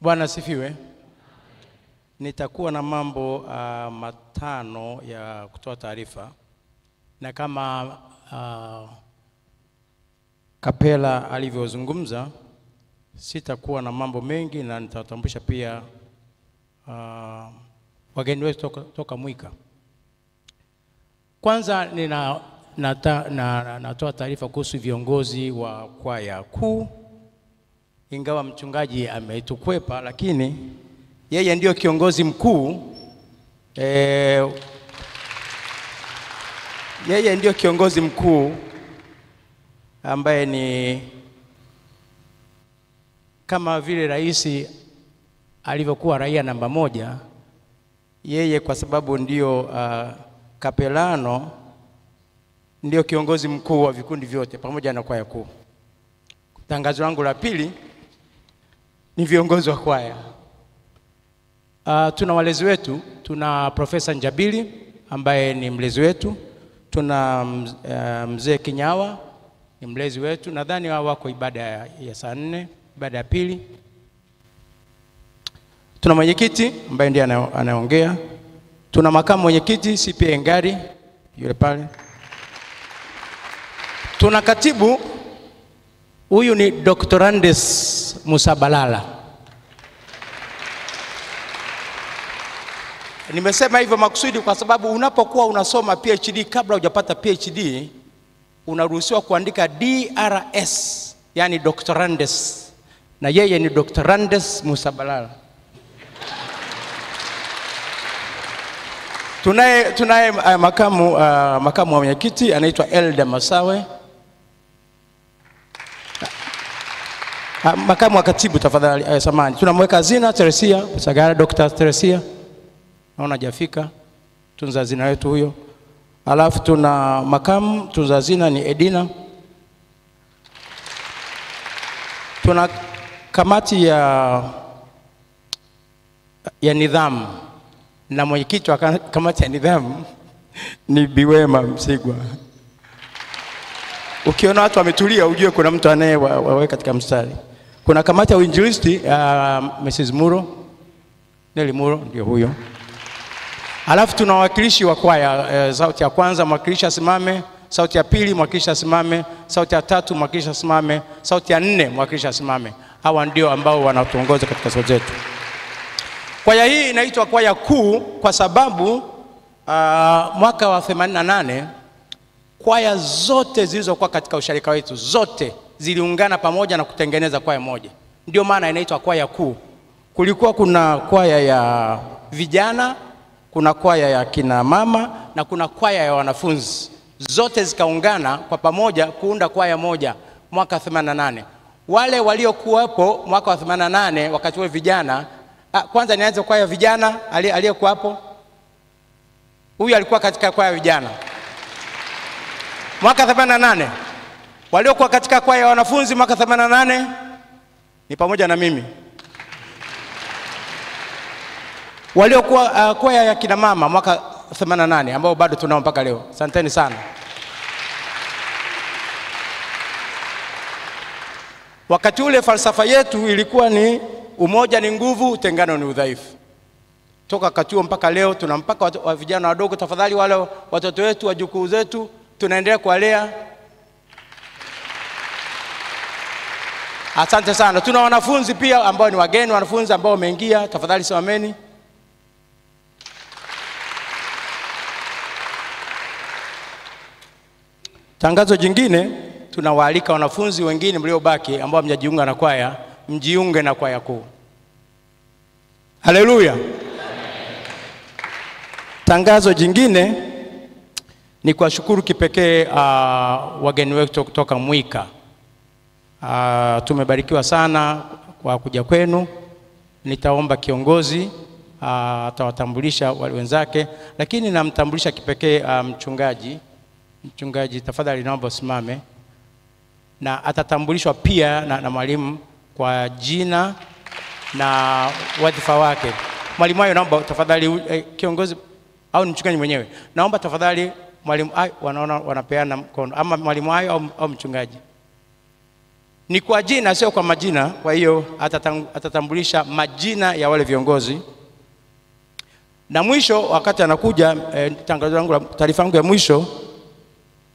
Bwana sifiwe. Nitakuwa na mambo matano ya kutoa taarifa, na kama Kapela alivyozungumza, sitakuwa na mambo mengi, na nitawatambulisha pia wageni wetu toka Mwika. Kwanza natoa taarifa kuhusu viongozi wa kwaya kuu. Ingawa mchungaji ametukwepa, lakini yeye ndio kiongozi mkuu. Yeye ndio kiongozi mkuu ambaye ni kama vile rais alivyokuwa raia namba 1. Yeye kwa sababu ndio kapelano, ndio kiongozi mkuu wa vikundi vyote pamoja na kwaya kuu. Tangazo langu la pili ni viongozi wa kwaya. Tuna walezi wetu, tuna Profesa Njabili ambaye ni mlezi wetu, tuna mzee Kinyawa ni mlezi wetu, nadhani wao wako ibada ya saa 4, ibada ya pili. Tuna mwenyekiti ambaye ndiye anaongea, tuna makamu mwenyekiti CPA Ngari yule pale, tuna katibu, huyu ni Dr. Andes Musabalala. Nimesema hivyo makusudi kwa sababu unapokuwa unasoma PhD, kabla hujapata PhD unaruhusiwa kuandika DRS, yani Dr. Andes, na yeye ni Dr. Andes Musabalala. Tunaye makamu wa mwenyekiti anaitwa Elda Masawe. Makamu wa katibu tafadhali samani. Tunamweka hazina Teresia Usagara, Dr. Teresia. Naona hajafika. Tunza hazina wetu huyo. Alafu tuna makamu tunza hazina ni Edina. Tuna kamati ya nidhamu, na mwenyekiti wa kamati ya nidhamu ni Biwema Msigwa. Ukiona watu wametulia ujue kuna mtu anayewaweka katika mstari. Kuna kamati ya uinjilisti Mrs. Muro, Nelly Muro ndio huyo. Alafu tuna wawakilishi wa kwaya, sauti ya kwanza mwakilishi asimame, sauti ya pili mwakilishi asimame, sauti ya tatu mwakilishi asimame, sauti ya 4 mwakilishi asimame. Hawa ndio ambao wanatuongoza katika sauti zetu. Kwaya hii inaitwa kwaya kuu kwa sababu mwaka wa 88 kwaya zote zilizokuwa katika usharika wetu zote ziliungana pamoja na kutengeneza kwaya moja. Ndio maana inaitwa kwaya kuu. Kulikuwa kuna kwaya ya vijana, kuna kwaya ya kina mama, na kuna kwaya ya wanafunzi. Zote zikaungana kwa pamoja kuunda kwaya moja mwaka 88. Wale waliokuwepo mwaka wa 88 wakati wa vijana, kwanza nianze kwaya ya vijana aliyekuwa hapo. Huyu alikuwa katika kwaya ya vijana mwaka 88. Waliokuwa katika kwaya ya wanafunzi mwaka 88 ni pamoja na mimi. Waliokuwa kwaya ya kina mama mwaka 88 ambao bado tunao mpaka leo. Asanteni sana. Wakati ule falsafa yetu ilikuwa ni umoja ni nguvu, utengano ni udhaifu. Toka wakati huo mpaka leo tuna mpaka wa vijana wadogo. Tafadhali wale watoto wetu, wajukuu zetu, tunaendelea kuwalea. Asante sana. Tuna wanafunzi pia ambao ni wageni, wanafunzi ambao wameingia, tafadhali simameni. Tangazo jingine, tunawaalika wanafunzi wengine mliobaki ambao mjajiunga na kwaya, mjiunge na kwaya kuu. Haleluya. Tangazo jingine ni kuwashukuru kipekee wageni wetu kutoka Mwika. Tumebarikiwa sana kwa kuja kwenu. Nitaomba kiongozi atawatambulisha wale wenzake, lakini namtambulisha kipekee mchungaji tafadhali naomba usimame, na atatambulishwa pia na mwalimu kwa jina na wadhifa wake. Mwalimu ayo naomba tafadhali, kiongozi au mchungaji mwenyewe, naomba tafadhali mwalimu ayo, wanaona wanapeana mkono, ama mwalimu ayo au mchungaji. Ni kwa jina, sio kwa majina. Kwa hiyo atatambulisha majina ya wale viongozi. Na mwisho, wakati anakuja, tangazo langu, taarifa yangu ya mwisho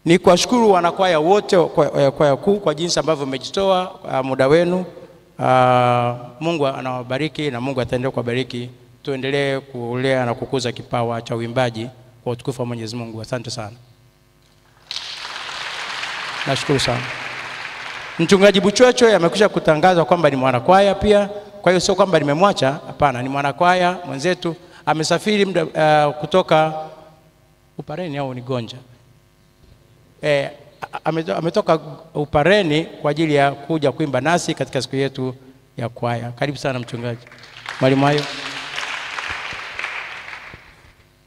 ni kuwashukuru wanakwaya wote, kwaya kuu, kwa jinsi ambavyo mmejitoa muda wenu. Mungu anawabariki na Mungu ataendelea kuwabariki. Tuendelee kulea na kukuza kipawa cha uimbaji kwa utukufu wa Mwenyezi Mungu. Asante sana. Nashukuru sana. Mchungaji Buchweche amekwisha kutangaza kwamba ni mwanakwaya pia. Kwa hiyo sio kwamba nimemwacha, hapana, ni mwanakwaya mwenzetu. Amesafiri kutoka Upareni au ni Gonja. Ametoka Upareni kwa ajili ya kuja kuimba nasi katika siku yetu ya kwaya. Karibu sana mchungaji. Mwalimu Hayo.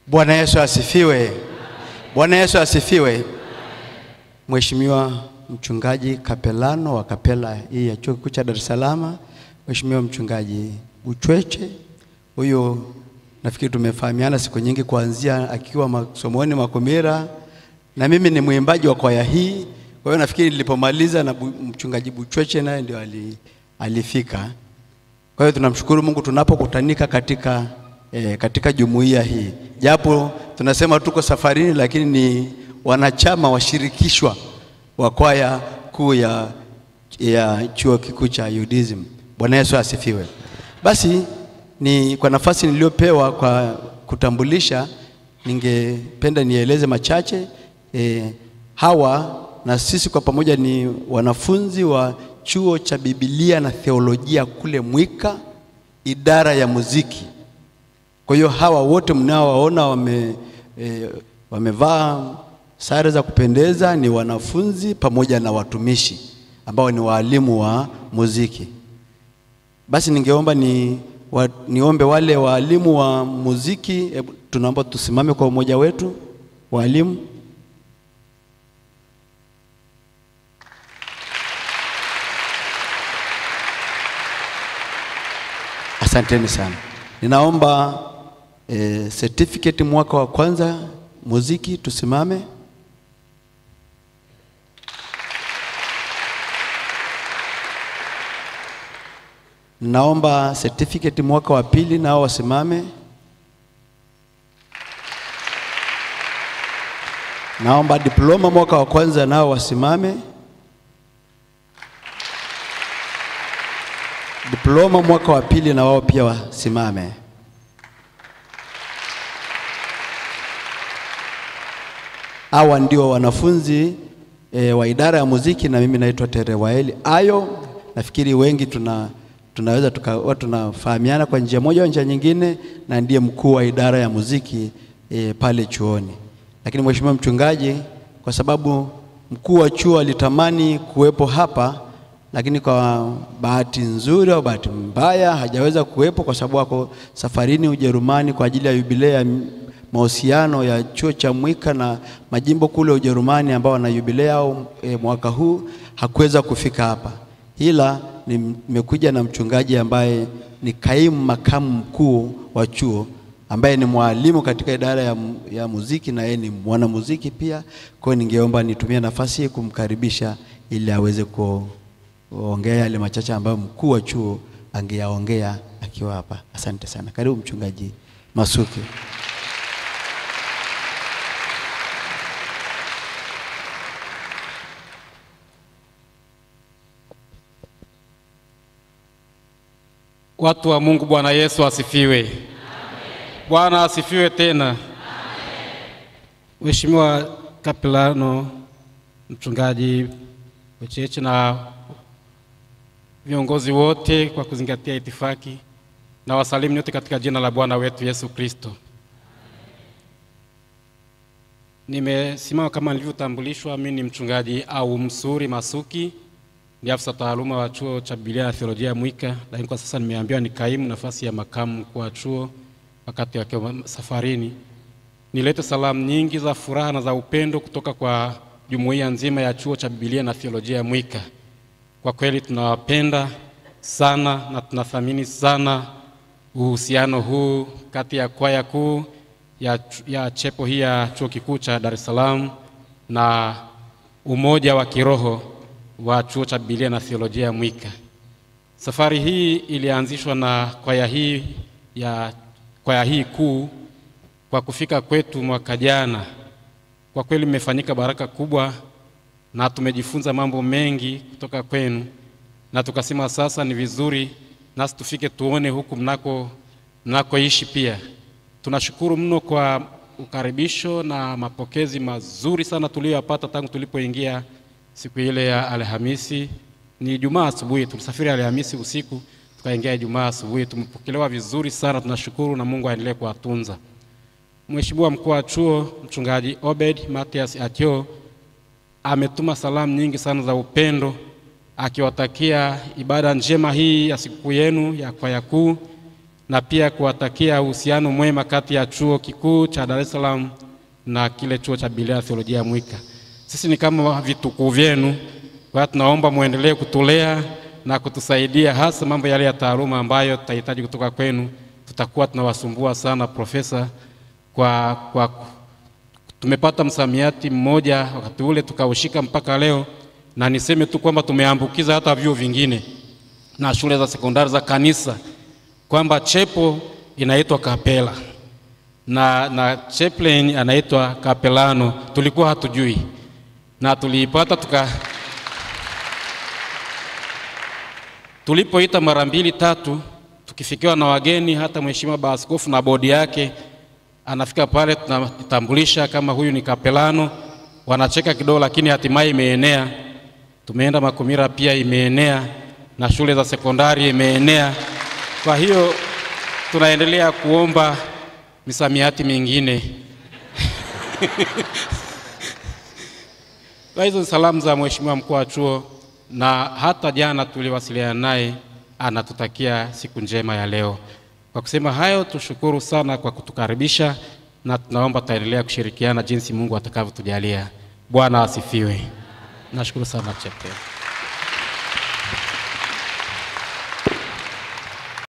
Bwana Yesu asifiwe. Bwana Yesu asifiwe. Mheshimiwa mchungaji kapelano wa kapela hii ya Chuo Kikuu cha Dar es Salaam, Mheshimiwa mchungaji Buchweche, huyo nafikiri tumefahamiana siku nyingi kuanzia akiwa masomoni Makomera, na mimi ni mwimbaji wa kwaya hii. Kwa hiyo nafikiri nilipomaliza na mchungaji Buchweche naye ndio alifika. Kwa hiyo tunamshukuru Mungu tunapokutanika katika jumuiya hii. Japo tunasema tuko safarini, lakini ni wanachama washirikishwa wa kwaya kuu ya Chuo Kikuu cha UDSM. Bwana Yesu asifiwe. Basi ni kwa nafasi niliyopewa kwa kutambulisha, ningependa nieleze machache. Hawa na sisi kwa pamoja ni wanafunzi wa Chuo cha Biblia na Theolojia kule Mwika, idara ya muziki. Kwa hiyo hawa wote mnaowaona wamevaa sare za kupendeza ni wanafunzi pamoja na watumishi ambao ni walimu wa muziki. Basi ningeomba niombe wale walimu wa muziki, tunaomba tusimame kwa umoja wetu. Walimu, asanteni sana. Ninaomba certificate mwaka wa kwanza muziki, tusimame. Naomba certificate mwaka wa pili nao wasimame. Naomba diploma mwaka wa kwanza nao wasimame. Diploma mwaka wa pili na wao pia wasimame. Hawa ndio wanafunzi wa idara ya muziki, na mimi naitwa Terewaeli Ayo. Nafikiri wengi tunaweza tunafahamiana kwa njia moja au njia nyingine, na ndiye mkuu wa idara ya muziki pale chuoni. Lakini mheshimiwa mchungaji, kwa sababu mkuu wa chuo alitamani kuwepo hapa, lakini kwa bahati nzuri au bahati mbaya hajaweza kuwepo kwa sababu ako safarini Ujerumani kwa ajili ya jubilei ya mahusiano ya chuo cha Mwika na majimbo kule Ujerumani ambao wana jubilei au mwaka huu, hakuweza kufika hapa. Ila nimekuja na mchungaji ambaye ni kaimu makamu mkuu wa chuo, ambaye ni mwalimu katika idara ya muziki, na yeye ni mwanamuziki pia. Kwa hiyo ningeomba nitumie nafasi hii kumkaribisha ili aweze kuongea yale machache ambayo mkuu wa chuo angeyaongea akiwa hapa. Asante sana. Karibu mchungaji Masuki. Watu wa Mungu, Bwana Yesu asifiwe. Amen. Bwana asifiwe tena. Amen. Mheshimiwa kapelano, mchungaji Buchweche na viongozi wote, kwa kuzingatia itifaki, na wasalimu nyote katika jina la Bwana wetu Yesu Kristo. Nimesimama kama nilivyotambulishwa. Mimi ni mchungaji au Msuri Masuki, ni afisa taaluma wa Chuo cha Biblia na Theolojia Mwika, lakini kwa sasa nimeambiwa ni kaimu nafasi ya makamu mkuu wa chuo wakati wakiwa safarini. Nilete salamu nyingi za furaha na za upendo kutoka kwa jumuiya nzima ya Chuo cha Biblia na Theolojia Mwika. Kwa kweli tunawapenda sana na tunathamini sana uhusiano huu kati ya kwaya kuu ya chepo hii ya Chuo Kikuu cha Dar es Salaam na umoja wa kiroho wa chuo cha Biblia na Theolojia Mwika. Safari hii ilianzishwa na kwaya hii kuu kwa kufika kwetu mwaka jana. Kwa kweli imefanyika baraka kubwa na tumejifunza mambo mengi kutoka kwenu, na tukasema sasa ni vizuri nasi tufike tuone huku mnakoishi pia. Tunashukuru mno kwa ukaribisho na mapokezi mazuri sana tuliyopata tangu tulipoingia siku ile ya Alhamisi. Ni Ijumaa asubuhi, tulisafiri Alhamisi usiku, tukaingia Ijumaa asubuhi. Tumepokelewa vizuri sana, tunashukuru na Mungu aendelee kuwatunza. Mheshimiwa mkuu wa chuo Mchungaji Obed Mathias Atio ametuma salamu nyingi sana za upendo, akiwatakia ibada njema hii ya siku yenu ya kwaya kuu, na pia kuwatakia uhusiano mwema kati ya chuo kikuu cha Dar es Salaam na kile chuo cha Biblia na Theolojia Mwika. Sisi ni kama vitukuu vyenu, kwa tunaomba muendelee kutulea na kutusaidia, hasa mambo yale ya taaluma ambayo tutahitaji kutoka kwenu. Tutakuwa tunawasumbua sana profesa kwa tumepata msamiati mmoja wakati ule tukaushika mpaka leo, na niseme tu kwamba tumeambukiza hata vyuo vingine na shule za sekondari za kanisa kwamba chepo inaitwa kapela na chaplain anaitwa kapelano. Tulikuwa hatujui na tuliipata tulipoita mara 2-3 tukifikiwa na wageni, hata mheshimiwa baaskofu na bodi yake anafika pale, tunatambulisha kama huyu ni kapelano, wanacheka kidogo, lakini hatimaye imeenea. Tumeenda Makumira pia imeenea, na shule za sekondari imeenea. Kwa hiyo tunaendelea kuomba misamiati mingine. Kwa hizo salamu za mheshimiwa mkuu wa chuo, na hata jana tuliwasiliana naye, anatutakia siku njema ya leo. Kwa kusema hayo, tushukuru sana kwa kutukaribisha, na tunaomba taendelea kushirikiana jinsi Mungu atakavyotujalia. Bwana asifiwe. Nashukuru sana chaplain.